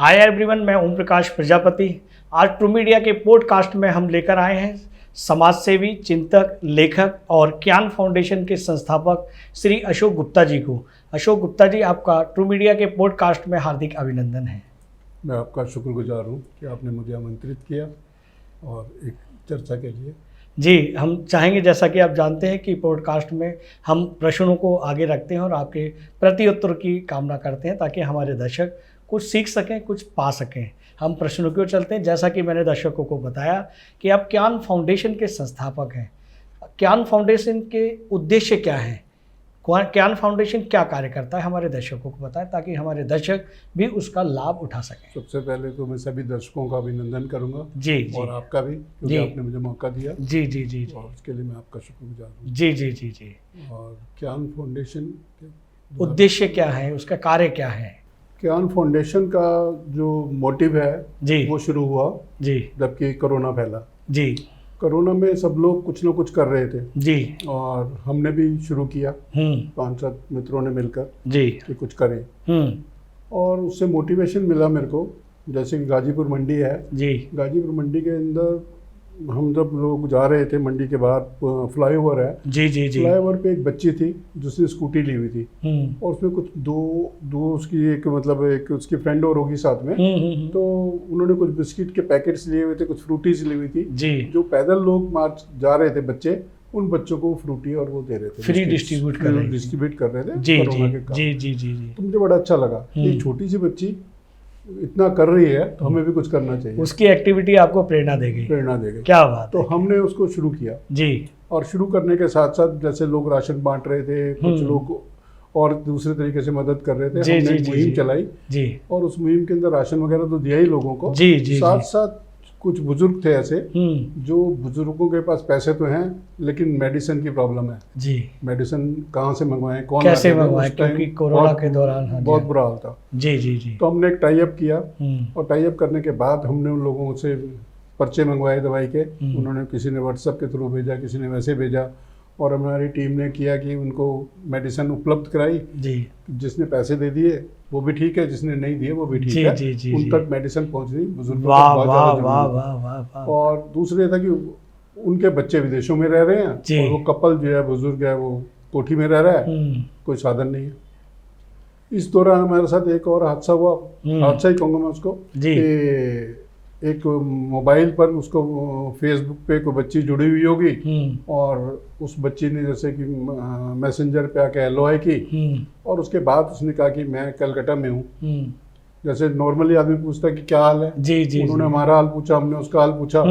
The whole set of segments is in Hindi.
हाय एवरीवन, मैं ओम प्रकाश प्रजापति। आज ट्रू मीडिया के पॉडकास्ट में हम लेकर आए हैं समाज सेवी, चिंतक, लेखक और ज्ञान फाउंडेशन के संस्थापक श्री अशोक गुप्ता जी को। अशोक गुप्ता जी, आपका ट्रू मीडिया के पॉडकास्ट में हार्दिक अभिनंदन है। मैं आपका शुक्रगुजार हूँ कि आपने मुझे आमंत्रित किया और एक चर्चा के लिए। जी, हम चाहेंगे, जैसा कि आप जानते हैं कि पॉडकास्ट में हम प्रश्नों को आगे रखते हैं और आपके प्रत्युत्तर की कामना करते हैं ताकि हमारे दर्शक कुछ सीख सकें, कुछ पा सकें। हम प्रश्नों की ओर चलते हैं। जैसा कि मैंने दर्शकों को बताया कि आप ज्ञान फाउंडेशन के संस्थापक हैं। ज्ञान फाउंडेशन के उद्देश्य क्या हैं? ज्ञान फाउंडेशन क्या कार्य करता है, हमारे दर्शकों को बताएं ताकि हमारे दर्शक भी उसका लाभ उठा सकें। सबसे पहले तो मैं सभी दर्शकों का अभिनंदन करूंगा जी जी, और आपका भी, क्योंकि आपने मुझे मौका दिया। जी जी जी जी, और उसके लिए मैं आपका शुक्रगुजार हूँ। जी जी जी जी। और ज्ञान फाउंडेशन के उद्देश्य क्या है, उसका कार्य क्या है? ज्ञान फाउंडेशन का जो मोटिव है जी, वो शुरू हुआ जी जबकि कोरोना फैला। जी कोरोना में सब लोग कुछ ना कुछ कर रहे थे जी, और हमने भी शुरू किया 5-7 मित्रों ने मिलकर जी, कि कुछ करें। और उससे मोटिवेशन मिला मेरे को। जैसे कि गाजीपुर मंडी है, जी, गाजीपुर मंडी के अंदर हम जब लोग जा रहे थे, मंडी के बाहर फ्लाईओवर है, जी जी जी, फ्लाईओवर पे एक बच्ची थी जिसने स्कूटी ली हुई थी और उसमें कुछ दो उसकी एक मतलब एक उसकी फ्रेंड और होगी साथ में। तो उन्होंने कुछ बिस्किट के पैकेट्स लिए हुए थे, कुछ फ्रूटीज ली हुई थी। जी, जो पैदल लोग मार्च जा रहे थे बच्चे, उन बच्चों को फ्रूटी और वो दे रहे थे, फ्री डिस्ट्रीब्यूट कर रहे थे। जी कोरोना जी के कारण। जी जी जी जी, तो मुझे बड़ा अच्छा लगा कि छोटी सी बच्ची इतना कर रही है तो हमें भी कुछ करना चाहिए। उसकी एक्टिविटी आपको प्रेरणा देगी। क्या बात तो है। हमने उसको शुरू किया जी, और शुरू करने के साथ साथ जैसे लोग राशन बांट रहे थे, कुछ लोग और दूसरे तरीके से मदद कर रहे थे। जी, हमने जी, जी, मुहिम जी, चलाई जी और उस मुहिम के अंदर राशन वगैरह तो दिया ही लोगों को। जी जी, साथ साथ कुछ बुजुर्ग थे ऐसे जो बुजुर्गों के पास पैसे तो हैं लेकिन मेडिसिन की प्रॉब्लम है। जी, मेडिसिन कहाँ से मंगवाएं, कौन कैसे मंगवाएं, क्योंकि कोरोना के दौरान बहुत बुरा हाल था। जी जी जी, तो हमने एक टाई अप किया और टाई अप करने के बाद हमने उन लोगों से पर्चे मंगवाए दवाई के। उन्होंने, किसी ने व्हाट्सएप के थ्रू भेजा, किसी ने वैसे भेजा और हमारी टीम ने किया कि उनको मेडिसिन उपलब्ध कराई। जी, जिसने पैसे दे दिए वो भी ठीक है, जिसने नहीं दिए वो भी ठीक जी, है। जी, जी, उन जी। तक मेडिसिन पहुंचनी बुजुर्गों वाह तक बहुत वाह ज़्यादा वाह जरूरी वाह है। वाह वाह। और दूसरे था कि उनके बच्चे विदेशों में रह रहे जी। हैं और वो कपल जो है, बुजुर्ग है, वो कोठी में रह रहा है, कोई साधन नहीं है। इस दौरान हमारे साथ एक और हादसा हुआ, हादसा ही कहूँगा मैं उसको, जी। कि एक मोबाइल पर उसको फेसबुक पे कोई बच्ची जुड़ी हुई होगी और उस बच्ची ने जैसे कि मैसेंजर पे आके हेलो हाय की और उसके बाद उसने कहा कि मैं कलकत्ता में हूँ। जैसे नॉर्मली आदमी पूछता है कि क्या हाल है, जी जी, उन्होंने हमारा हाल पूछा, हमने उसका हाल पूछा।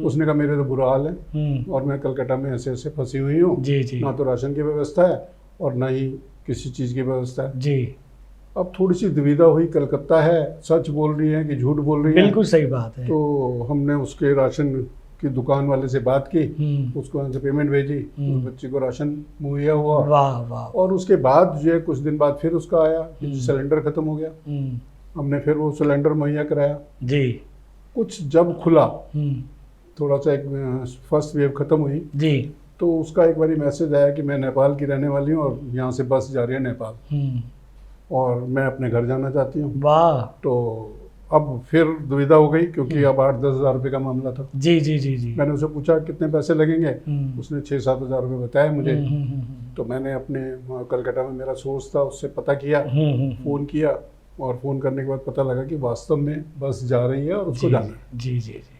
उसने कहा मेरे तो बुरा हाल है और मैं कलकत्ता में ऐसे ऐसे फंसी हुई हूँ, ना तो राशन की व्यवस्था है और ना ही किसी चीज़ की व्यवस्था है जी। अब थोड़ी सी दुविधा हुई, कलकत्ता है, सच बोल रही है कि झूठ बोल रही है। बिल्कुल सही बात है। तो हमने उसके राशन की दुकान वाले से बात की, उसको यहाँ से पेमेंट भेजी, उस बच्ची को राशन मुहैया हुआ। वाह वाह। और उसके बाद जो है कुछ दिन बाद फिर उसका आया कि सिलेंडर खत्म हो गया। हमने फिर वो सिलेंडर मुहैया कराया जी। कुछ जब खुला, थोड़ा सा एक फर्स्ट वेव खत्म हुई जी, तो उसका एक बारी मैसेज आया कि मैं नेपाल की रहने वाली हूँ और यहाँ से बस जा रही है नेपाल और मैं अपने घर जाना चाहती हूँ। वाह। तो अब फिर दुविधा हो गई क्योंकि अब 8-10 हज़ार रुपये का मामला था। जी जी जी जी। मैंने उससे पूछा कितने पैसे लगेंगे, उसने 6-7 हज़ार रुपये बताए मुझे। तो मैंने अपने कलकत्ता में मेरा सोर्स था, उससे पता किया, फ़ोन किया और फ़ोन करने के बाद पता लगा कि वास्तव में बस जा रही है और उसको जाना है। जी जी जी।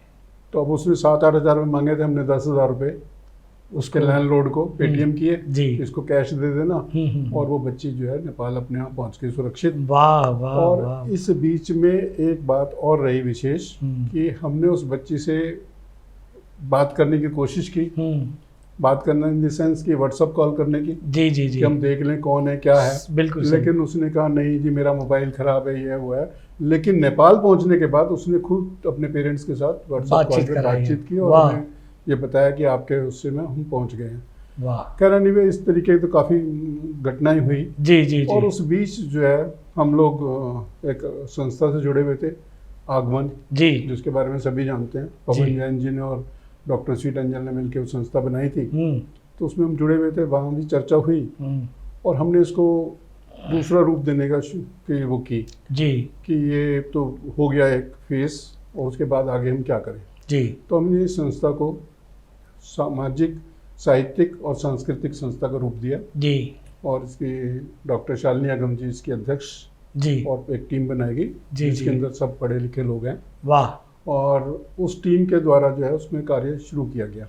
तो अब उसने 7-8 हज़ार रुपये मांगे थे, हमने 10 हज़ार रुपये उसके लैंडलॉर्ड को पेटीएम किए जी, इसको कैश दे देना और वो बच्ची जो है नेपाल अपने यहाँ पहुँच गई सुरक्षित। वाह वाह। और वाह। इस बीच में एक बात और रही विशेष कि हमने उस बच्ची से बात करने की कोशिश की, बात करना इन द सेंस कि व्हाट्सअप कॉल करने की जी जी जी, कि हम देख लें कौन है क्या है। बिल्कुल। लेकिन उसने कहा नहीं जी मेरा मोबाइल ख़राब है, ये है वो है। लेकिन नेपाल पहुँचने के बाद उसने खुद अपने पेरेंट्स के साथ व्हाट्सअप कॉल पर बातचीत की और हमें ये बताया कि आपके उससे में हम पहुंच गए हैं। वाह। कहना नहीं, इस तरीके की तो काफ़ी घटनाएं हुई जी जी जी। और उस बीच जो है हम लोग एक संस्था से जुड़े हुए थे, आगमन जी, जिसके बारे में सभी जानते हैं। पवन जैन जी ने और डॉक्टर स्वीट अंजल ने मिलकर वो संस्था बनाई थी, तो उसमें हम जुड़े हुए थे, वहाँ भी चर्चा हुई और हमने इसको दूसरा रूप देने का कि वो की जी कि ये तो हो गया एक फेस और उसके बाद आगे हम क्या करें जी। तो हमने इस संस्था को सामाजिक, साहित्यिक और सांस्कृतिक संस्था का रूप दिया जी। और इसकी डॉक्टर शालिनी अगम जी इसकी अध्यक्ष जी। और एक टीम बनाई गई जिसके अंदर सब पढ़े लिखे लोग हैं। वाह। और उस टीम के द्वारा जो है उसमें कार्य शुरू किया गया।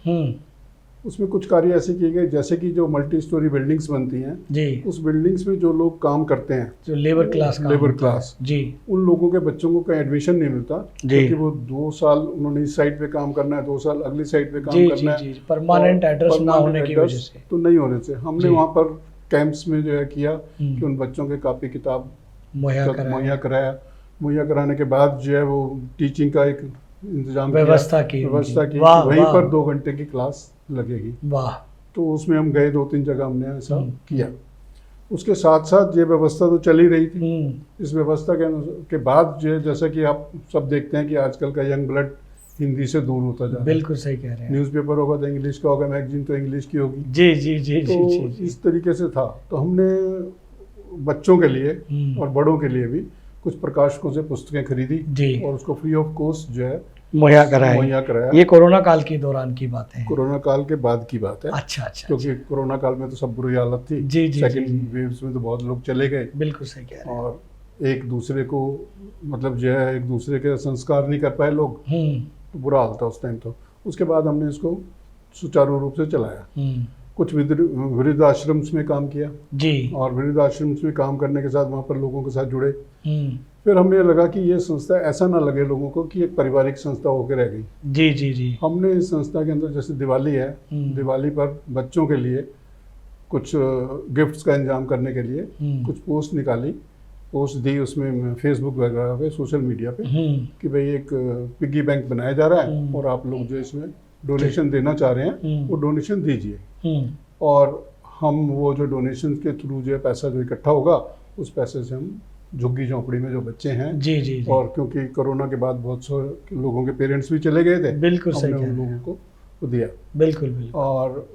उसमें कुछ कार्य ऐसे किए गए जैसे कि जो मल्टी स्टोरी बिल्डिंग्स बनती हैं जी, उस बिल्डिंग्स में जो लोग काम करते हैं, जो लेबर क्लास जी, उन लोगों के बच्चों को कहीं एडमिशन नहीं मिलता क्योंकि वो 2 साल उन्होंने इस साइट पे काम करना है, 2 साल अगली साइट पे काम करना है, परमानेंट एड्रेस ना होने की वजह से तो नहीं होने से हमने वहाँ पर कैंप्स में जो है किया कि उन बच्चों के कापी किताब मुहैया कराया। मुहैया कराने के बाद जो है वो टीचिंग का एक इंतजाम व्यवस्था की वहीं पर 2 घंटे की क्लास लगेगी। वाह। तो उसमें हम गए 2-3 जगह हमने ऐसा किया। उसके साथ साथ ये व्यवस्था तो चल ही रही थी। इस व्यवस्था के बाद जो है जैसा कि आप सब देखते हैं कि आजकल का यंग ब्लड हिंदी से दूर होता जा रहा है। बिल्कुल सही कह रहे हैं। न्यूज़पेपर होगा तो इंग्लिश का होगा, मैगजीन तो इंग्लिश की होगी। जी जी जी तो जी। इस तरीके से था। तो हमने बच्चों के लिए और बड़ों के लिए भी कुछ प्रकाशकों से पुस्तकें खरीदी और उसको फ्री ऑफ कॉस्ट जो है मुहैया कराया। ये कोरोना काल के दौरान की बात है? कोरोना काल के बाद की बात है। अच्छा अच्छा। क्योंकि कोरोना काल में तो सब बुरी हालत थी। जी जी। सेकंड वेव्स में तो बहुत लोग चले गए। बिल्कुल सही कह रहे हैं। और एक दूसरे को मतलब जो है एक दूसरे के संस्कार नहीं कर पाए लोग, तो बुरा हाल था उस टाइम। तो उसके बाद हमने इसको सुचारू रूप से चलाया। कुछ वृद्ध आश्रम्स में काम किया जी, और वृद्ध आश्रम्स में काम करने के साथ वहाँ पर लोगों के साथ जुड़े। फिर हमें लगा कि ये संस्था ऐसा ना लगे लोगों को कि एक पारिवारिक संस्था होकर रह गई। जी जी जी। हमने इस संस्था के अंदर जैसे दिवाली है, दिवाली पर बच्चों के लिए कुछ गिफ्ट्स का इंतजाम करने के लिए कुछ पोस्ट निकाली, पोस्ट दी उसमें फेसबुक वगैरह पे, सोशल मीडिया पे कि भाई एक पिग्गी बैंक बनाया जा रहा है और आप लोग जो इसमें डोनेशन देना चाह रहे हैं वो डोनेशन दीजिए और हम वो जो डोनेशन के थ्रू जो है पैसा जो इकट्ठा होगा उस पैसे से हम झुग्गी झोंपड़ी में जो बच्चे हैं जी जी जी। और क्योंकि कोरोना के बाद बहुत से लोगों के पेरेंट्स भी चले गए थे, बिल्कुल सही, हमने उन लोगों को वो दिया। बिल्कुल बिल्कुल। और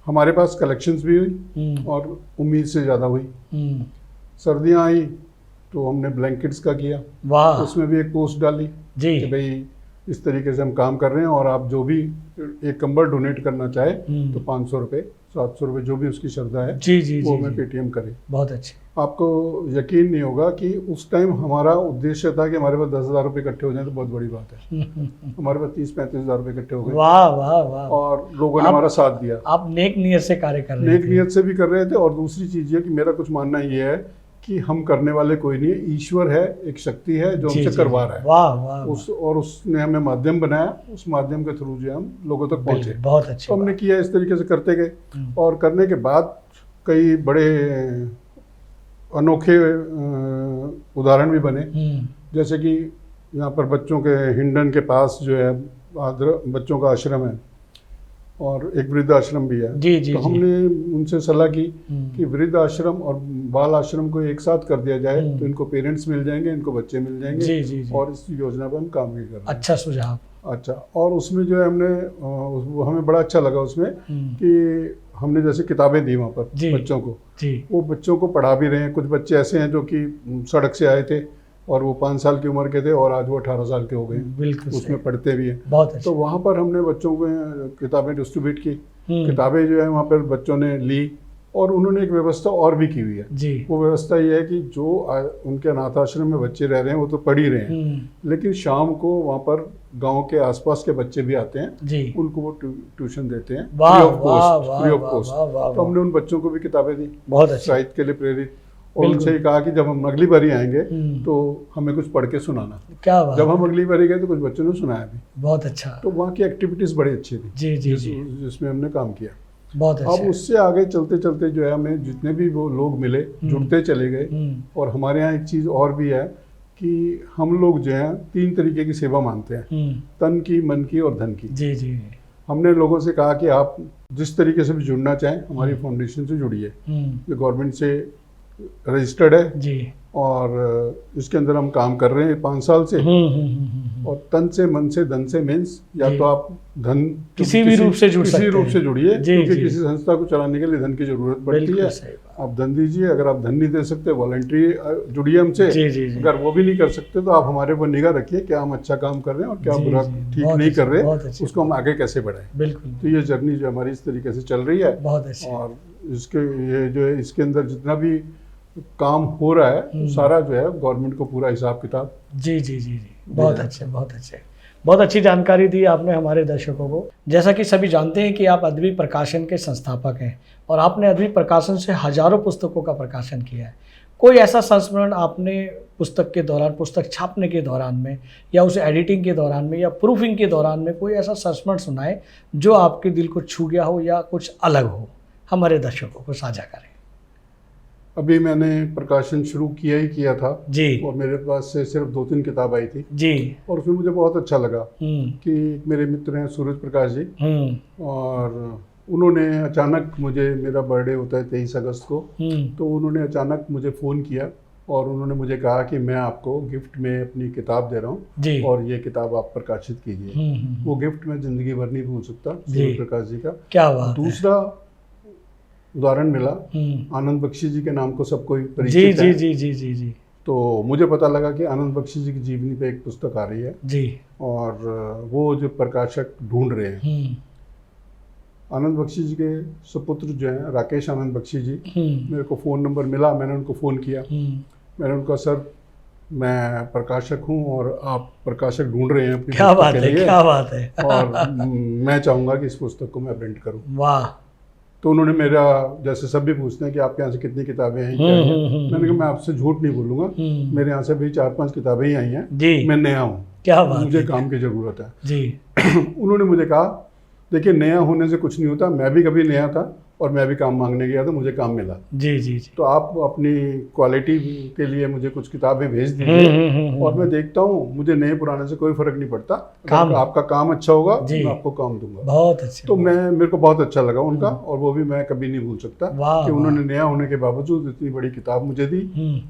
हमारे पास कलेक्शंस भी हुई और उम्मीद से ज़्यादा हुई। सर्दियाँ आई तो हमने ब्लैंकेट्स का किया। वाह। उसमें भी एक पोस्ट डाली जी कि भाई इस तरीके से हम काम कर रहे हैं और आप जो भी एक कंबल डोनेट करना चाहे तो 500 रुपये, 700 रुपये जो भी उसकी श्रद्धा है जी जी वो हमें पेटीएम करें। बहुत अच्छे। आपको यकीन नहीं होगा कि उस टाइम हमारा उद्देश्य था कि हमारे पास 10,000 रुपये इकट्ठे हो जाए तो बहुत बड़ी बात है। हमारे पास 30-35 हज़ार रुपये इकट्ठे हो गए। वाह वाह वाह। और लोगों ने हमारा साथ दिया। आप नेक नियत से कार्य कर रहे थे। नेक नियत से भी कर रहे थे। और दूसरी चीज़ ये कि मेरा कुछ मानना ये है कि हम करने वाले कोई नहीं है, ईश्वर है, एक शक्ति है जो हमसे करवा रहा है। वाह वाह। और उसने हमें माध्यम बनाया, उस माध्यम के थ्रू जो हम लोगों तक पहुंचे। बहुत अच्छे। तो हमने किया, इस तरीके से करते गए और करने के बाद कई बड़े अनोखे उदाहरण भी बने। जैसे कि यहाँ पर बच्चों के हिंडन के पास जो है बच्चों का आश्रम है और एक वृद्ध आश्रम भी है। जी जी। तो हमने उनसे सलाह की कि वृद्ध आश्रम और बाल आश्रम को एक साथ कर दिया जाए तो इनको पेरेंट्स मिल जाएंगे, इनको बच्चे मिल जाएंगे। जी जी जी। और इस योजना पर हम काम भी कर रहे हैं। अच्छा सुझाव। अच्छा। और उसमें जो है हमें बड़ा अच्छा लगा उसमें कि हमने जैसे किताबें दी वहाँ पर बच्चों को। वो बच्चों को पढ़ा भी रहे हैं। कुछ बच्चे ऐसे हैं जो कि सड़क से आए थे और वो 5 साल की उम्र के थे और आज वो 18 साल के हो गए। बिल्कुल। उसमें पढ़ते भी हैं। बहुत अच्छा। तो वहाँ पर हमने बच्चों को किताबें डिस्ट्रीब्यूट की। किताबें जो है वहाँ पर बच्चों ने ली और उन्होंने एक व्यवस्था और भी की हुई है जी। वो व्यवस्था ये है कि जो उनके अनाथ आश्रम में बच्चे रह रहे हैं वो तो पढ़ ही रहे हैं, लेकिन शाम को वहाँ पर गांव के आसपास के बच्चे भी आते हैं जी। उनको वो ट्यूशन देते हैं फ्री ऑफ कॉस्ट। तो हमने उन बच्चों को भी किताबें दी, बहुत साहित्य के लिए प्रेरित। और उनसे कहा कि जब हम अगली बारी आएंगे तो हमें कुछ पढ़ के सुनाना। क्या बात। जब हम अगली बारी गए तो कुछ बच्चों ने सुनाया भी। बहुत अच्छा। तो वहाँ की एक्टिविटीज़ बड़ी अच्छी थी जी जी जिसमें हमने काम किया। बहुत अच्छा। अब उससे आगे चलते चलते जो है हमें जितने भी वो लोग मिले जुड़ते चले गए। और हमारे यहाँ एक चीज़ और भी है कि हम लोग जो है 3 तरीके की सेवा मानते हैं, तन की, मन की और धन की। जी जी। हमने लोगों से कहा कि आप जिस तरीके से भी जुड़ना चाहें हमारी फाउंडेशन से जुड़िए। ये गवर्नमेंट से रजिस्टर्ड है जी और इसके अंदर हम काम कर रहे हैं 5 साल से। और तन से, मन से, धन से मीन्स या तो आप धन किसी भी रूप से जुड़ सकते हैं, किसी रूप से जुड़िए, क्योंकि जी। किसी संस्था को चलाने के लिए धन की जरूरत पड़ती है। आप धन दीजिए, अगर आप धन नहीं दे सकते वॉलंटरी जुड़िए हमसे, अगर वो भी नहीं कर सकते तो आप हमारे ऊपर निगाह रखिए क्या हम अच्छा काम कर रहे हैं और क्या बुरा ठीक नहीं कर रहे हैं, उसको हम आगे कैसे बढ़ाएं। बिल्कुल। तो ये जर्नी जो हमारी इस तरीके से चल रही है, बहुत अच्छी। और इसके ये जो है इसके अंदर जितना भी काम हो रहा है सारा जो है गवर्नमेंट को पूरा हिसाब किताब। जी जी जी जी, बहुत अच्छे, बहुत अच्छे, बहुत अच्छी जानकारी दी आपने हमारे दर्शकों को। जैसा कि सभी जानते हैं कि आप अदबी प्रकाशन के संस्थापक हैं और आपने अदबी प्रकाशन से हजारों पुस्तकों का प्रकाशन किया है। कोई ऐसा संस्मरण आपने पुस्तक के दौरान, पुस्तक छापने के दौरान में, या उसे एडिटिंग के दौरान में, या प्रूफिंग के दौरान में कोई ऐसा संस्मरण सुनाए जो आपके दिल को छू गया हो या कुछ अलग हो, हमारे दर्शकों को साझा करें। अभी मैंने प्रकाशन शुरू किया था जी, और मेरे पास से सिर्फ 2-3 किताब आई थी जी, और उसमें मुझे बहुत अच्छा लगा कि मेरे मित्र हैं सूरज प्रकाश जी, और उन्होंने अचानक मुझे, मेरा बर्थडे होता है 23 अगस्त को, तो उन्होंने अचानक मुझे फ़ोन किया और उन्होंने मुझे कहा कि मैं आपको गिफ्ट में अपनी किताब दे रहा हूँ और ये किताब आप प्रकाशित कीजिए। वो गिफ्ट मैं ज़िंदगी भर नहीं भूल सकता, सूरज प्रकाश जी का। क्या बात। दूसरा उदाहरण मिला आनंद बख्शी जी के नाम को सबको परिचित है। जी जी जी जी। तो मुझे पता लगा कि आनंद बख्शी जी की जीवनी पे एक पुस्तक आ रही है जी, और वो जो प्रकाशक ढूंढ रहे हैं। आनंद बख्शी जी के सुपुत्र जो हैं राकेश आनंद बख्शी जी, मेरे को फ़ोन नंबर मिला, मैंने उनको फ़ोन किया, मैंने उनका सर मैं प्रकाशक हूँ और आप प्रकाशक ढूंढ रहे हैं अपनी क्या बात है, क्या बात है। और मैं चाहूँगा कि इस पुस्तक को मैं प्रिंट करूँ। वाह। तो उन्होंने मेरा, जैसे सब भी पूछते हैं कि आपके यहाँ से कितनी किताबें हैं, क्या है? मैंने कहा मैं आपसे झूठ नहीं बोलूँगा, मेरे यहाँ से भी 4-5 किताबें ही आई हैं, मैं नया हूँ, क्या बात, मुझे काम की ज़रूरत है जी। उन्होंने मुझे कहा देखिए नया होने से कुछ नहीं होता, मैं भी कभी नया था और मैं भी काम मांगने गया था, मुझे काम मिला। जी जी जी। तो आप अपनी क्वालिटी के लिए मुझे कुछ किताबें भेज दीजिए और मैं देखता हूँ, मुझे नए पुराने से कोई फर्क नहीं पड़ता, अगर आपका काम अच्छा होगा मैं आपको काम दूंगा। बहुत अच्छा। तो मेरे को बहुत अच्छा लगा उनका, और वो भी मैं कभी नहीं भूल सकता कि उन्होंने नया होने के बावजूद इतनी बड़ी किताब मुझे दी।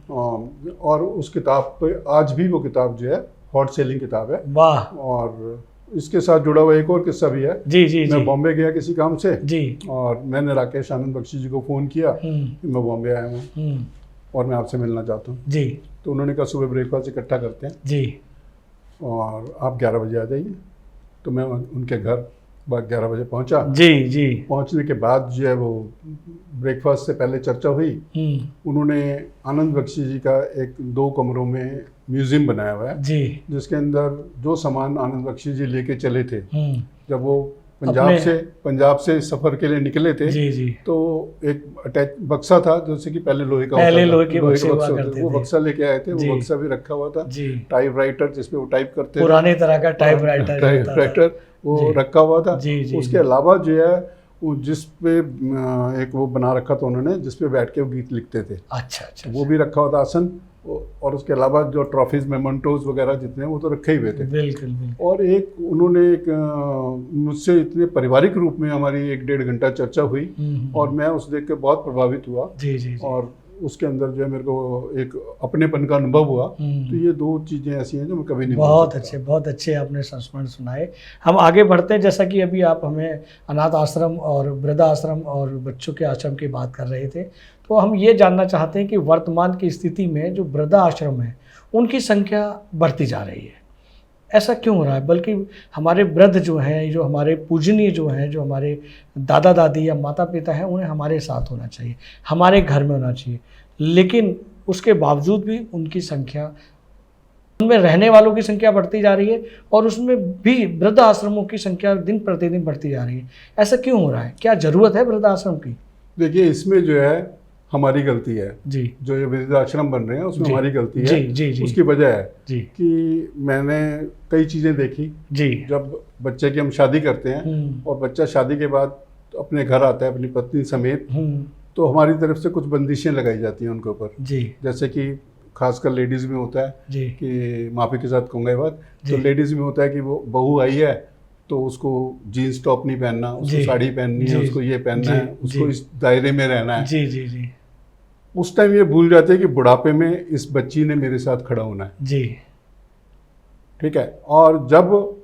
और उस किताब पे आज भी वो किताब जो है हॉट सेलिंग किताब है। वाह। और इसके साथ जुड़ा हुआ एक और किस्सा भी है। जी जी। मैं बॉम्बे गया किसी काम से जी, और मैंने राकेश आनंद बख्शी जी को फ़ोन किया कि मैं बॉम्बे आया हूँ और मैं आपसे मिलना चाहता हूँ। जी। तो उन्होंने कहा सुबह ब्रेकफास्ट इकट्ठा करते हैं जी, और आप 11 बजे आ जाइए। तो मैं उनके घर 11 बजे पहुँचा। जी जी। पहुँचने के बाद जो है वो ब्रेकफास्ट से पहले चर्चा हुई। उन्होंने आनंद बख्शी जी का 2 कमरों में म्यूजियम बनाया हुआ है जी, जिसके अंदर जो सामान आनंद बख्शी जी लेके चले थे जब वो पंजाब से सफर के लिए निकले थे जी जी, तो एक अटैच बक्सा था जैसे कि पहले लोहे का बक्सा होता, वो बक्सा लेके आए थे। वो बक्सा भी रखा हुआ था, टाइप राइटर जिसपे वो टाइप करते थे, पुराने तरह का टाइप राइटर वो रखा हुआ था। उसके अलावा जो है वो जिसपे एक वो बना रखा था उन्होंने, जिसपे बैठ के वो गीत लिखते थे। अच्छा। वो भी रखा हुआ था आसन, और उसके अलावा जो ट्रॉफीज मेमेंटोज वगैरह जितने वो तो रखे ही हुए थे। बिल्कुल। और उन्होंने मुझसे इतने पारिवारिक रूप में हमारी 1-1.5 घंटा चर्चा हुई और मैं उस देख के बहुत प्रभावित हुआ। जी। और उसके अंदर जो है मेरे को एक अपनेपन का अनुभव हुआ। तो ये 2 चीज़ें ऐसी हैं जो मैं कभी नहीं भूल सकता। बहुत अच्छे आपने संस्मरण सुनाए। हम आगे बढ़ते हैं, जैसा कि अभी आप हमें अनाथ आश्रम और वृद्धाश्रम और बच्चों के आश्रम की बात कर रहे थे, तो हम ये जानना चाहते हैं कि वर्तमान की स्थिति में जो वृद्धाश्रम है उनकी संख्या बढ़ती जा रही है, ऐसा क्यों हो रहा है? बल्कि हमारे वृद्ध जो हैं, जो हमारे पूजनीय जो हैं, जो हमारे दादा दादी या माता पिता हैं, उन्हें हमारे साथ होना चाहिए, हमारे घर में होना चाहिए, लेकिन उसके बावजूद भी उनकी संख्या, उनमें रहने वालों की संख्या बढ़ती जा रही है और उसमें भी वृद्ध आश्रमों की संख्या दिन प्रतिदिन बढ़ती जा रही है। ऐसा क्यों हो रहा है? क्या ज़रूरत है वृद्ध आश्रम की? देखिए, इसमें जो है हमारी गलती है जी, जो ये वृद्धाश्रम बन रहे हैं उसमें हमारी गलती है जी। उसकी वजह है जी कि मैंने कई चीज़ें देखी जी। जब बच्चे की हम शादी करते हैं और बच्चा शादी के बाद अपने घर आता है अपनी पत्नी समेत, तो हमारी तरफ से कुछ बंदिशें लगाई जाती हैं उनके ऊपर जी। जैसे कि खासकर लेडीज़ में होता है जी कि माफ़ी के साथ कहूँगा ये बात, तो लेडीज़ में होता है कि वो बहू आई है तो उसको जीन्स टॉप नहीं पहनना, उसको साड़ी पहननी है, उसको ये पहनना है, उसको इस दायरे में रहना है जी जी जी। उस टाइम ये भूल जाते हैं कि बुढ़ापे में इस बच्ची ने मेरे साथ खड़ा होना है जी। ठीक है। और जब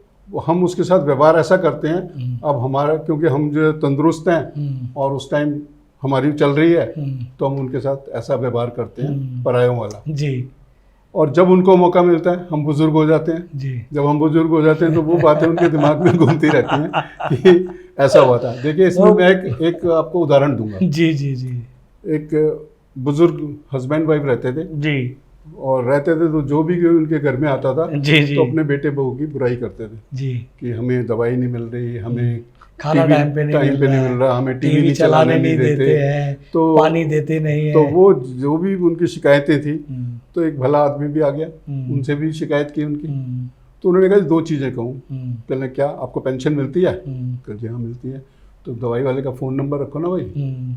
हम उसके साथ व्यवहार ऐसा करते हैं, अब हमारा क्योंकि हम जो तंदुरुस्त हैं और उस टाइम हमारी चल रही है, तो हम उनके साथ ऐसा व्यवहार करते हैं परायों वाला जी। और जब उनको मौका मिलता है हम बुजुर्ग हो जाते हैं जी। जब हम बुजुर्ग हो जाते हैं तो वो बातें उनके दिमाग में घूमती रहती हैं कि ऐसा हुआ था। देखिए इसमें मैं एक आपको उदाहरण दूंगा। जी जी जी। एक बुजुर्ग हस्बैंड वाइफ रहते थे जी, और रहते थे तो जो भी उनके घर में आता था जी जी, तो अपने बेटे बहू की बुराई करते थे जी, कि हमें दवाई नहीं मिल रही, हमें खाना टाइम पे नहीं मिल रहा, हमें टीवी चलाने नहीं देते हैं, तो पानी देते नहीं है। तो वो जो भी उनकी शिकायतें थी, तो एक भला आदमी भी आ गया, उनसे भी शिकायत की उनकी। तो उन्होंने कहा 2 चीज़ें कहूँ। कहने क्या आपको पेंशन मिलती है? कहा जी हाँ मिलती है। तो दवाई वाले का फ़ोन नंबर रखो ना भाई,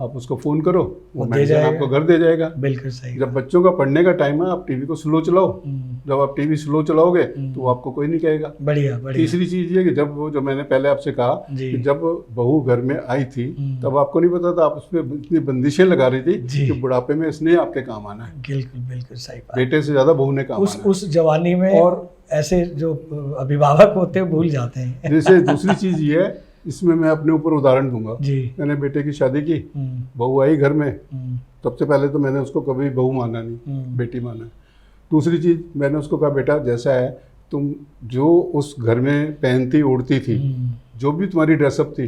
आप उसको फ़ोन करो, वो मेडिसिन आपको घर दे जाएगा। बिल्कुल सही। जब बच्चों का पढ़ने का टाइम है आप टीवी को स्लो चलाओ, जब आप टीवी स्लो चलाओगे तो आपको कोई नहीं कहेगा। बढ़िया बढ़िया। तीसरी चीज़ ये कि जब वो जो मैंने पहले आपसे कहा कि जब बहू घर में आई थी तब आपको नहीं पता था, आप उसमें इतनी बंदिशें लगा रही थी कि बुढ़ापे में इसने आपके काम आना है। बिल्कुल बिल्कुल सही बात। बेटे से ज़्यादा बहू ने काम आना है। उस जवानी में और ऐसे जो अभिभावक होते हैं भूल जाते हैं। जैसे दूसरी चीज़ ये है, इसमें मैं अपने ऊपर उदाहरण दूंगा जी। मैंने बेटे की शादी की, बहू आई घर में, सबसे पहले तो मैंने उसको कभी बहू माना नहीं, बेटी माना। दूसरी चीज़ मैंने उसको कहा बेटा जैसा है तुम जो उस घर में पहनती ओढ़ती थी, जो भी तुम्हारी ड्रेसअप थी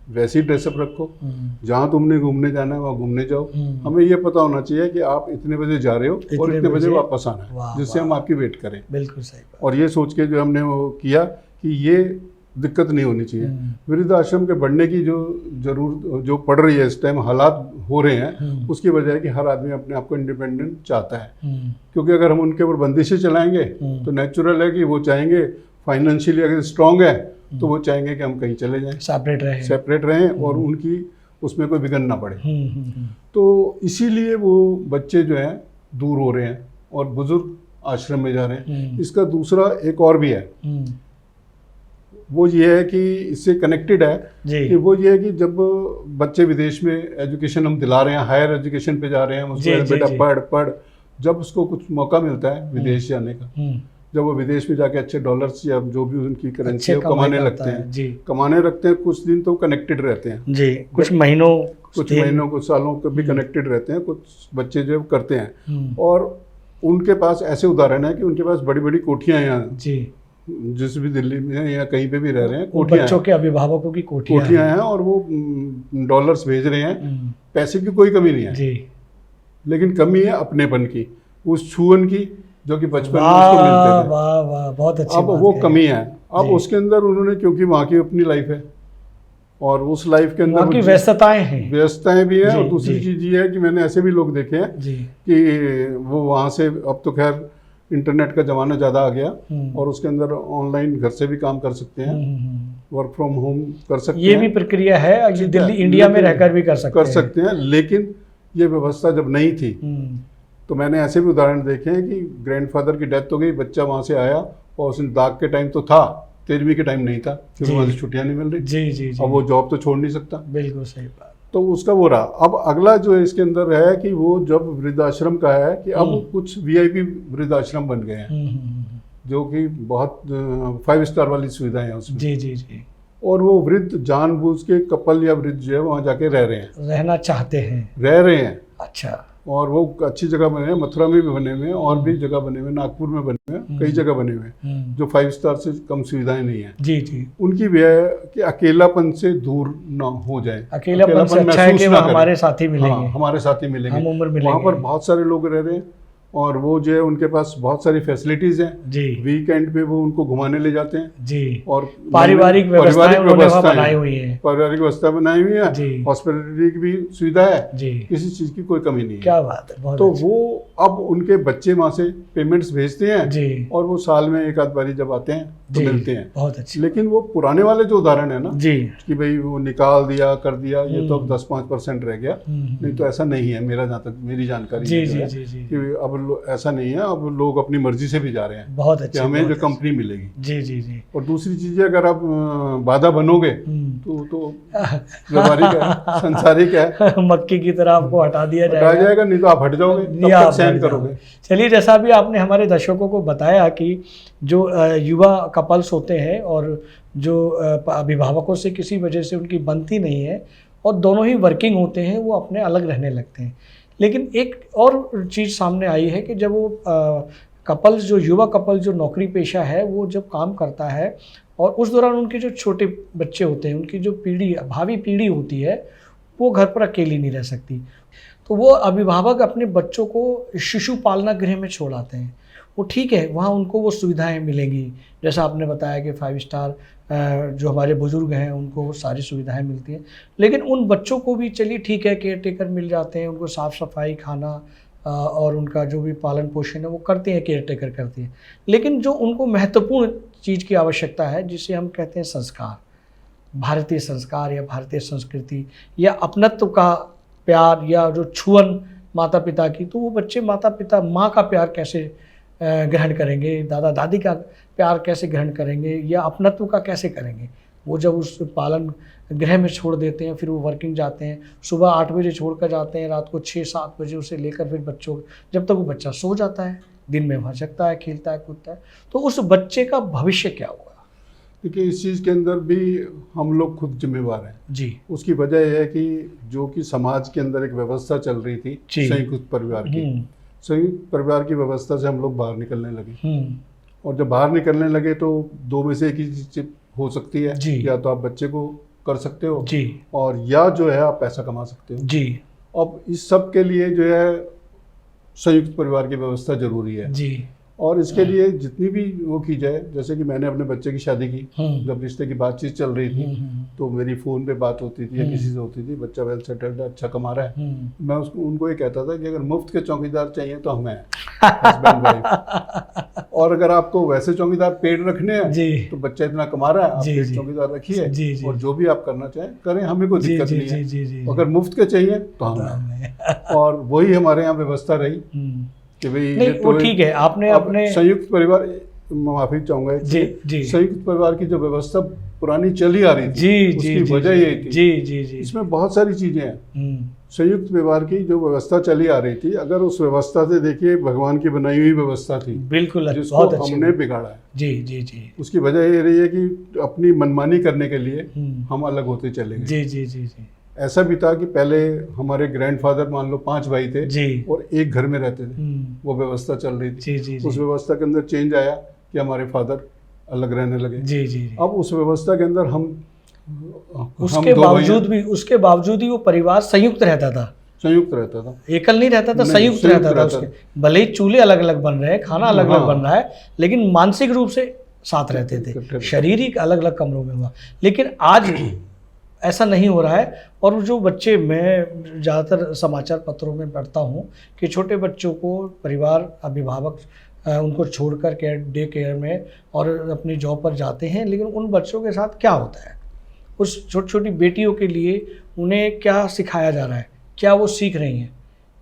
वैसी ड्रेसअप रखो, जहाँ तुमने घूमने जाना है वहाँ घूमने जाओ। हमें ये पता होना चाहिए कि आप इतने बजे जा रहे हो और इतने बजे वापस आना है, जिससे हम आपकी वेट करें। बिल्कुल सही। और ये सोच के जो हमने वो किया कि ये दिक्कत नहीं होनी चाहिए। वृद्धाश्रम के बढ़ने की जो पड़ रही है इस टाइम, हालात हो रहे हैं, उसकी वजह है कि हर आदमी अपने आप को इंडिपेंडेंट चाहता है। क्योंकि अगर हम उनके ऊपर बंदिशें चलाएंगे तो नेचुरल है कि वो चाहेंगे, फाइनेंशियली अगर स्ट्रांग है तो वो चाहेंगे कि हम कहीं चले जाएं, सेपरेट रहें और उनकी उसमें कोई विघन ना पड़े। तो इसीलिए वो बच्चे जो हैं दूर हो रहे हैं और बुजुर्ग आश्रम में जा रहे हैं। इसका दूसरा एक और भी है, वो ये है कि इससे कनेक्टेड है कि वो ये है कि जब बच्चे विदेश में एजुकेशन हम दिला रहे हैं, हायर एजुकेशन पे जा रहे हैं, उसको बेटा पढ़, जब उसको कुछ मौका मिलता है विदेश जाने का, जब वो विदेश में जाके अच्छे डॉलर्स या जो भी उनकी करेंसी है कमाने लगते हैं, कुछ दिन तो कनेक्टेड रहते हैं जी, कुछ महीनों कुछ सालों कभी कनेक्टेड रहते हैं। कुछ बच्चे जो करते हैं और उनके पास ऐसे उदाहरण है कि उनके पास बड़ी बड़ी कोठियाँ यहाँ जी, जिस भी दिल्ली में या कहीं पे भी रह रहे हैं, बच्चों के अभिभावकों की कोठियाँ हैं और वो डॉलर्स भेज रहे हैं। पैसे की कोई कमी नहीं है जी, लेकिन कमी है अपनेपन की, उस छुअन की जो कि बचपन में उसको मिलते थे। वाह वाह, बहुत अच्छी अब वो कमी है। अब उसके अंदर उन्होंने, क्योंकि वहाँ की अपनी लाइफ है और उस लाइफ के अंदर व्यस्तताएं भी है। और दूसरी चीज़ ये है कि मैंने ऐसे भी लोग देखे हैं कि वो वहाँ से, अब तो खैर इंटरनेट का ज़माना ज़्यादा आ गया और उसके अंदर ऑनलाइन घर से भी काम कर सकते हैं, वर्क फ्रॉम होम कर सकते हैं। ये भी प्रक्रिया है, दिल्ली इंडिया में रहकर भी कर सकते हैं। लेकिन ये व्यवस्था जब नहीं थी तो मैंने ऐसे भी उदाहरण देखे हैं कि ग्रैंडफादर की डेथ हो गई, बच्चा वहाँ से आया और उसने दाग के टाइम तो था, 13वीं के टाइम नहीं था क्योंकि वहाँ से छुट्टियाँ नहीं मिल रही जी। अब वो जॉब तो छोड़ नहीं सकता। बिल्कुल सही बात। तो उसका वो रहा। अब अगला जो इसके अंदर है कि वो जब वृद्धाश्रम का है कि अब कुछ वीआईपी वृद्धाश्रम बन गए हैं जो कि बहुत 5 स्टार वाली सुविधाएं हैं उसमें जी। और वो वृद्ध जानबूझ के कपल या वृद्ध जो है वहाँ जाके रह रहे हैं। अच्छा। और वो अच्छी जगह बने हैं, मथुरा में भी बने हुए हैं और भी जगह बने हुए, नागपुर में बने हुए हैं, कई जगह बने हुए हैं जो 5 स्टार से कम सुविधाएं नहीं है जी। उनकी भी है कि अकेलापन से दूर ना हो जाए, अकेलापन से अच्छा है कि हमारे साथी मिलेंगे, हमारे साथी मिलेंगे, वहाँ पर बहुत सारे लोग रह रहे हैं और वो जो है उनके पास बहुत सारी फैसिलिटीज हैं जी। वीकेंड पे वो उनको घुमाने ले जाते हैं जी। और पारिवारिक व्यवस्था बनाई हुई है, हॉस्पिटलिटी की भी सुविधा है जी, किसी चीज की कोई कमी नहीं है। क्या बात है। तो वो अब उनके बच्चे वहाँ से पेमेंट्स भेजते हैं जी और वो साल में एक आध बारी जब आते हैं तो मिलते हैं। बहुत अच्छी। लेकिन वो पुराने वाले जो उदाहरण है ना जी कि भाई वो निकाल दिया कर दिया, ये तो अब 10-5% रह गया, नहीं तो ऐसा नहीं है मेरा, जहाँ तक मेरी जानकारी कि अब अब ऐसा नहीं है, अब लोग अपनी मर्जी से भी जा रहे हैं। बहुत अच्छा, हमें जो कंपनी मिलेगी। जी जी जी। और दूसरी चीज़, अगर आप बाधा बनोगे तो व्यवहारिक है, संसारिक है, मक्खी की तरह आपको हटा जाएगा, नहीं तो आप हट जाओगे, तब तक सहन करोगे। चलिए, जैसा भी आपने हमारे दर्शकों को बताया कि जो युवा कपल्स होते हैं और जो अभिभावकों से किसी वजह से उनकी बनती नहीं है और दोनों ही वर्किंग होते हैं, वो अपने अलग रहने लगते हैं। लेकिन एक और चीज़ सामने आई है कि जब वो कपल्स, जो युवा कपल जो नौकरी पेशा है, वो जब काम करता है और उस दौरान उनके जो छोटे बच्चे होते हैं, उनकी जो पीढ़ी, भावी पीढ़ी होती है, वो घर पर अकेली नहीं रह सकती, तो वो अभिभावक अपने बच्चों को शिशु पालना गृह में छोड़ आते हैं। वो ठीक है, वहाँ उनको वो सुविधाएं मिलेंगी, जैसा आपने बताया कि 5 स्टार जो हमारे बुजुर्ग हैं उनको वो सारी सुविधाएं मिलती हैं। लेकिन उन बच्चों को भी चलिए ठीक है, केयर टेकर मिल जाते हैं, उनको साफ़ सफाई, खाना और उनका जो भी पालन पोषण है वो करते हैं, केयर टेकर करती है। लेकिन जो उनको महत्वपूर्ण चीज़ की आवश्यकता है, जिसे हम कहते हैं संस्कार, भारतीय संस्कार या भारतीय संस्कृति या अपनत्व का प्यार या जो छुअन माता पिता की, तो वो बच्चे माता पिता, माँ का प्यार कैसे ग्रहण करेंगे, दादा दादी का प्यार कैसे ग्रहण करेंगे या अपनत्व का कैसे करेंगे। वो जब उस पालन गृह में छोड़ देते हैं, फिर वो वर्किंग जाते हैं, सुबह 8 बजे छोड़ कर जाते हैं, रात को 6-7 बजे उसे लेकर फिर बच्चों, जब तक वो बच्चा सो जाता है, दिन में वहाँ जगता है, खेलता है, कूदता है, तो उस बच्चे का भविष्य क्या होगा? देखिए, इस चीज़ के अंदर भी हम लोग खुद जिम्मेवार हैं जी। उसकी वजह यह है कि जो कि समाज के अंदर एक व्यवस्था चल रही थी संयुक्त परिवार की, संयुक्त परिवार की व्यवस्था से हम लोग बाहर निकलने लगे। और जब बाहर निकलने लगे तो 2 में से एक ही चीज़ हो सकती है, या तो आप बच्चे को कर सकते हो जी, और या जो है आप पैसा कमा सकते हो जी। अब इस सब के लिए जो है संयुक्त परिवार की व्यवस्था जरूरी है जी। और इसके लिए जितनी भी वो की जाए, जैसे कि मैंने अपने बच्चे की शादी की, जब रिश्ते की बातचीत चल रही थी तो मेरी फ़ोन पे बात होती थी या किसी से होती थी, बच्चा वेल सेटल्ड है, अच्छा कमा रहा है, मैं उनको ये कहता था कि अगर मुफ्त के चौकीदार चाहिए तो हमें हस्बैंड वाइफ, और अगर आपको वैसे चौकीदार पेड रखने हैं तो बच्चा इतना कमा रहा है, आप पेड चौकीदार रखिए और जो भी आप करना चाहें करें, हमें कोई दिक्कत नहीं है। अगर मुफ्त के चाहिए तो हमें, और वही हमारे यहाँ व्यवस्था रही कि भाई नहीं, वो ठीक है। आपने अपने संयुक्त परिवार, माफी चाहूंगा जी, संयुक्त परिवार की जो व्यवस्था पुरानी चली आ रही थी जी, उसकी वजह ये थी जी जी जी, इसमें बहुत सारी चीजें हैं। संयुक्त परिवार की जो व्यवस्था चली आ रही थी, अगर उस व्यवस्था से देखिए भगवान की बनाई हुई व्यवस्था थी, बिल्कुल, जिसको हमने बिगाड़ा है जी जी जी, उसकी वजह ये रही है कि अपनी मनमानी करने के लिए हम अलग होते चले गए। जी जी जी जी। ऐसा भी था कि पहले हमारे ग्रैंडफादर मान लो 5 भाई थे जी, और एक घर में रहते थे, वो व्यवस्था चल रही थी जी जी जी। उस व्यवस्था के अंदर चेंज आया कि हमारे फादर अलग रहने लगे जी जी। अब उस व्यवस्था के अंदर उसके बावजूद ही वो परिवार संयुक्त रहता था, एकल नहीं रहता था, संयुक्त रहता था। उसके भले ही चूल्हे अलग अलग बन रहे हैं, खाना अलग अलग बन रहा है, लेकिन मानसिक रूप से साथ रहते थे, शारीरिक अलग अलग कमरों में हुआ। लेकिन आज ऐसा नहीं हो रहा है। और जो बच्चे, मैं ज़्यादातर समाचार पत्रों में पढ़ता हूँ कि छोटे बच्चों को परिवार, अभिभावक उनको छोड़कर डे केयर में और अपनी जॉब पर जाते हैं, लेकिन उन बच्चों के साथ क्या होता है, उस छोटी छोटी बेटियों के लिए उन्हें क्या सिखाया जा रहा है, क्या वो सीख रही हैं,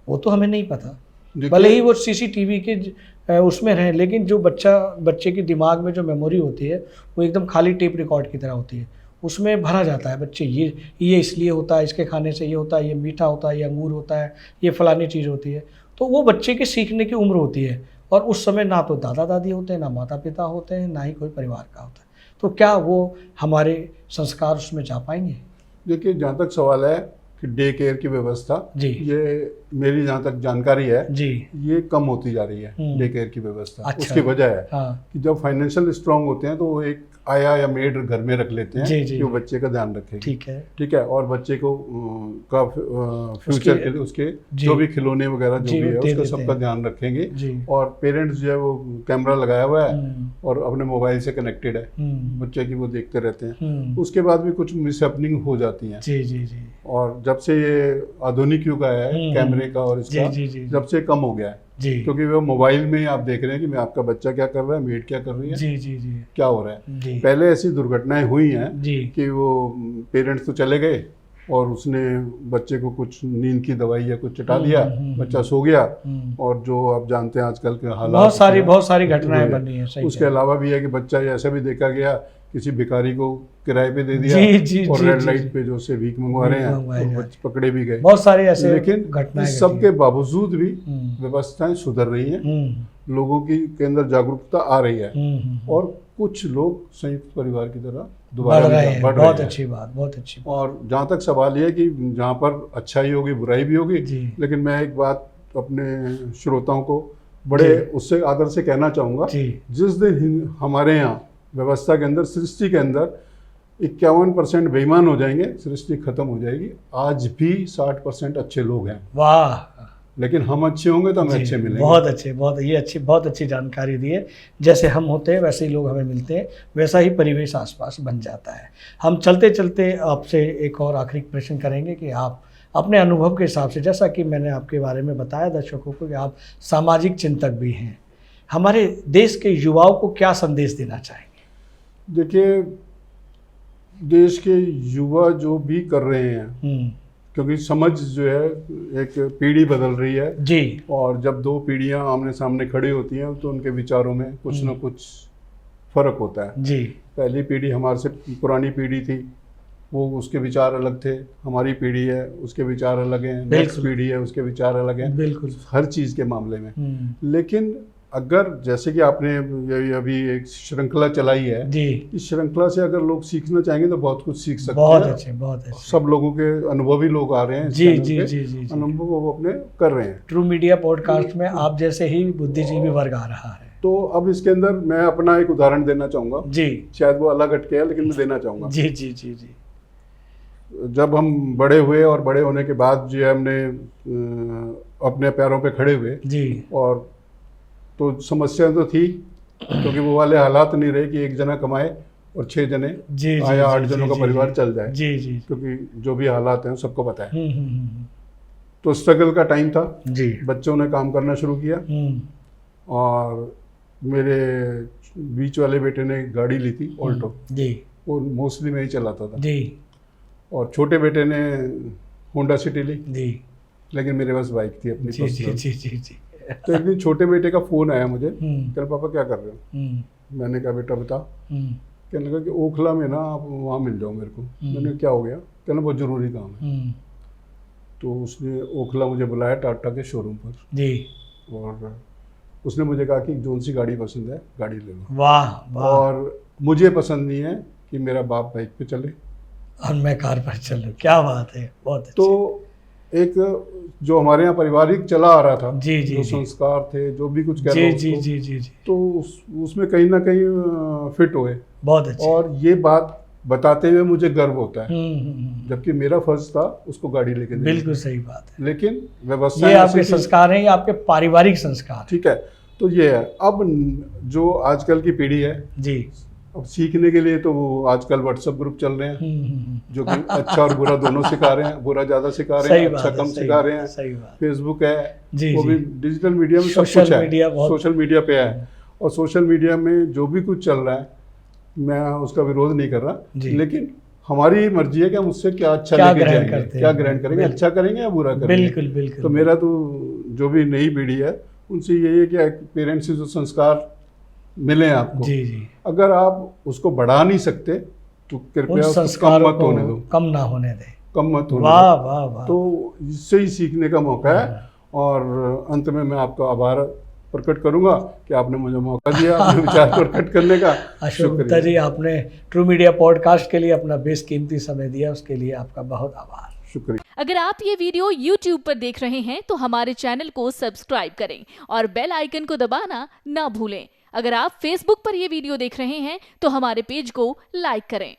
वो तो हमें नहीं पता। भले ही वो CCTV के उसमें रहें, लेकिन जो बच्चे के दिमाग में जो मेमोरी होती है वो एकदम खाली टेप रिकॉर्ड की तरह होती है, उसमें भरा जाता है बच्चे, ये इसलिए होता है, इसके खाने से ये होता है, ये मीठा होता है, ये अंगूर होता है, ये फलानी चीज़ होती है। तो वो बच्चे के सीखने की उम्र होती है और उस समय ना तो दादा दादी होते हैं, ना माता पिता होते हैं, ना ही कोई परिवार का होता है। तो क्या वो हमारे संस्कार उसमें जा पाएंगे? देखिए, जहाँ तक सवाल है कि डे केयर की व्यवस्था जी, ये मेरी जहाँ तक जानकारी है जी, ये कम होती जा रही है डे केयर की व्यवस्था। अच्छा, उसकी वजह है कि जब फाइनेंशियल स्ट्रांग होते हैं तो वो एक आया या मेड घर में रख लेते हैं कि वो बच्चे का ध्यान रखेगी। ठीक है, और बच्चे को का फ्यूचर के लिए उसके जो भी खिलौने वगैरह जो भी है उसका सबका ध्यान रखेंगे। और पेरेंट्स जो है वो कैमरा लगाया हुआ है और अपने मोबाइल से कनेक्टेड है, बच्चे की वो देखते रहते हैं। उसके बाद भी कुछ मिसहैपनिंग हो जाती है जी जी जी। और जब से ये आधुनिक युग आया है कैमरे का और इसका, जब से कम हो गया है क्योंकि वो मोबाइल में आप देख रहे हैं कि मैं आपका बच्चा क्या कर रहा है, मेड क्या कर रही है जी जी जी, क्या हो रहा है। पहले ऐसी दुर्घटनाएं हुई हैं कि वो पेरेंट्स तो चले गए और उसने बच्चे को कुछ नींद की दवाई या कुछ चटा दिया, बच्चा सो गया। और जो आप जानते हैं आजकल के हालात, बहुत सारी घटनाएं बनी है। सही उसके अलावा भी है कि बच्चा ऐसा भी देखा गया, किसी भिखारी को किराए पे दे दिया और रेड लाइट पे जो से भीख मंगवा रहे हैं, तो पकड़े भी गए। बहुत सारे ऐसे लेकिन घटनाएं इस सब के बावजूद भी व्यवस्थाएं सुधर रही हैं, लोगों की के अंदर जागरूकता आ रही है और कुछ लोग संयुक्त परिवार की तरह दोबारा बढ़ रहे हैं। बहुत अच्छी बात, बहुत अच्छी बात। और जहाँ तक सवाल ये है कि जहाँ पर अच्छाई होगी बुराई भी होगी, लेकिन मैं एक बात अपने श्रोताओं को बड़े उससे आदर से कहना चाहूँगा, जिस दिन हमारे यहाँ व्यवस्था के अंदर, सृष्टि के अंदर 51% बेईमान हो जाएंगे, सृष्टि खत्म हो जाएगी। आज भी 60% अच्छे लोग हैं। वाह! लेकिन हम अच्छे होंगे तो हमें अच्छे मिलेंगे। बहुत अच्छे, बहुत अच्छी जानकारी दी है। जैसे हम होते हैं वैसे ही लोग हमें मिलते हैं, वैसा ही परिवेश आसपास बन जाता है। हम चलते चलते आपसे एक और आखिरी प्रश्न करेंगे कि आप अपने अनुभव के हिसाब से, जैसा कि मैंने आपके बारे में बताया दर्शकों को कि आप सामाजिक चिंतक भी हैं, हमारे देश के युवाओं को क्या संदेश देना चाहेंगे? देखिए, देश के युवा जो भी कर रहे हैं, क्योंकि समझ जो है एक पीढ़ी बदल रही है जी, और जब दो पीढ़ियां आमने सामने खड़ी होती हैं तो उनके विचारों में कुछ ना कुछ फर्क होता है जी। पहली पीढ़ी हमारे से पुरानी पीढ़ी थी, वो उसके विचार अलग थे। हमारी पीढ़ी है, उसके विचार अलग हैं। नेक्स्ट पीढ़ी है, उसके विचार अलग हैं, बिल्कुल हर चीज़ के मामले में। लेकिन अगर जैसे कि आपने अभी एक श्रृंखला चलाई है जी, इस श्रृंखला से अगर लोग सीखना चाहेंगे तो बहुत कुछ सीख सकते हैं। बहुत अच्छे सब लोगों के अनुभवी लोग आ रहे हैं जी जी जी जी, अनुभव वो अपने कर रहे हैं। ट्रू मीडिया पॉडकास्ट में आप जैसे ही बुद्धिजीवी वर्ग आ रहा है। तो अब इसके अंदर मैं अपना एक उदाहरण देना चाहूँगा जी, शायद वो अलग हटके है लेकिन मैं देना चाहूँगा जी जी जी जी। जब हम बड़े हुए और बड़े होने के बाद जो है हमने अपने पैरों पे खड़े हुए जी, और तो समस्या तो थी क्योंकि वो वाले हालात नहीं रहे कि एक जना कमाए और 6 जने या 8 जनों का परिवार चल जाए जी जी, क्योंकि जो भी हालात हैं सबको पता है। तो स्ट्रगल का टाइम था जी, बच्चों ने काम करना शुरू किया और मेरे बीच वाले बेटे ने गाड़ी ली थी ऑल्टो जी, वो मोस्टली मैं ही चलाता था जी, और छोटे बेटे ने होंडा सिटी ली जी, लेकिन मेरे पास बाइक थी अपनी जी जी जी जी जी। तो एक दिन छोटे बेटे का फोन आया मुझे, कहना पापा क्या कर रहे हो? मैंने कहा बेटा बता। कहने लगा कि ओखला में ना आप वहाँ मिल जाओ मेरे को। मैंने क्या हो गया? कहना बहुत ज़रूरी काम है। तो उसने ओखला मुझे बुलाया टाटा के शोरूम पर जी, और उसने मुझे कहा कि जोन सी गाड़ी पसंद है गाड़ी ले लो। वाह। और मुझे पसंद नहीं है कि मेरा बाप बाइक पे चले और मैं कार पर चलूं। क्या बात है, बहुत अच्छी। तो एक जो हमारे यहाँ पारिवारिक चला आ रहा था जी जी, जो संस्कार थे, जो भी कुछ कह रहे जी जी जी जी, तो उसमें कहीं ना कहीं फिट हुए। बहुत अच्छे। और ये बात बताते हुए मुझे गर्व होता है, जबकि मेरा फर्ज था उसको गाड़ी लेके देना। बिल्कुल सही बात है, लेकिन व्यवस्था ये आपके संस्कार हैं, ये आपके पारिवारिक संस्कार। ठीक है, तो ये है। अब जो आजकल की पीढ़ी है जी, अब सीखने के लिए तो वो आजकल व्हाट्सएप ग्रुप चल रहे हैं जो कि अच्छा और बुरा दोनों सिखा रहे हैं, बुरा ज़्यादा सिखा रहे हैं, अच्छा कम सिखा रहे हैं। फेसबुक है जी, वो भी डिजिटल मीडिया में सब कुछ है, सोशल मीडिया पे है। और सोशल मीडिया में जो भी कुछ चल रहा है मैं उसका विरोध नहीं कर रहा, लेकिन हमारी मर्जी है कि हम उससे क्या अच्छा लेके जाएंगे, क्या ग्रहण करेंगे, अच्छा करेंगे या बुरा करेंगे। बिल्कुल बिल्कुल। तो मेरा तो जो भी नई पीढ़ी है उनसे यही है कि पेरेंट्स से जो संस्कार मिले आपको जी जी, अगर आप उसको बढ़ा नहीं सकते तो कृपया उसको कम मत होने दो, कम ना होने दे, कम मत होने दो। वाह वाह वाह। तो इससे ही सीखने का मौका है। और अंत में मैं आपका आभार प्रकट करूंगा कि आपने मुझे मौका दिया अपने विचार प्रकट करने का। अशोक गुप्ता जी, आपने ट्रू मीडिया पॉडकास्ट के लिए अपना बेशकीमती समय दिया, उसके लिए आपका बहुत आभार। शुक्रिया। अगर आप ये वीडियो YouTube पर देख रहे हैं तो हमारे चैनल को सब्सक्राइब करें और बेल आइकन को दबाना ना भूलें। अगर आप Facebook पर ये वीडियो देख रहे हैं तो हमारे पेज को लाइक करें।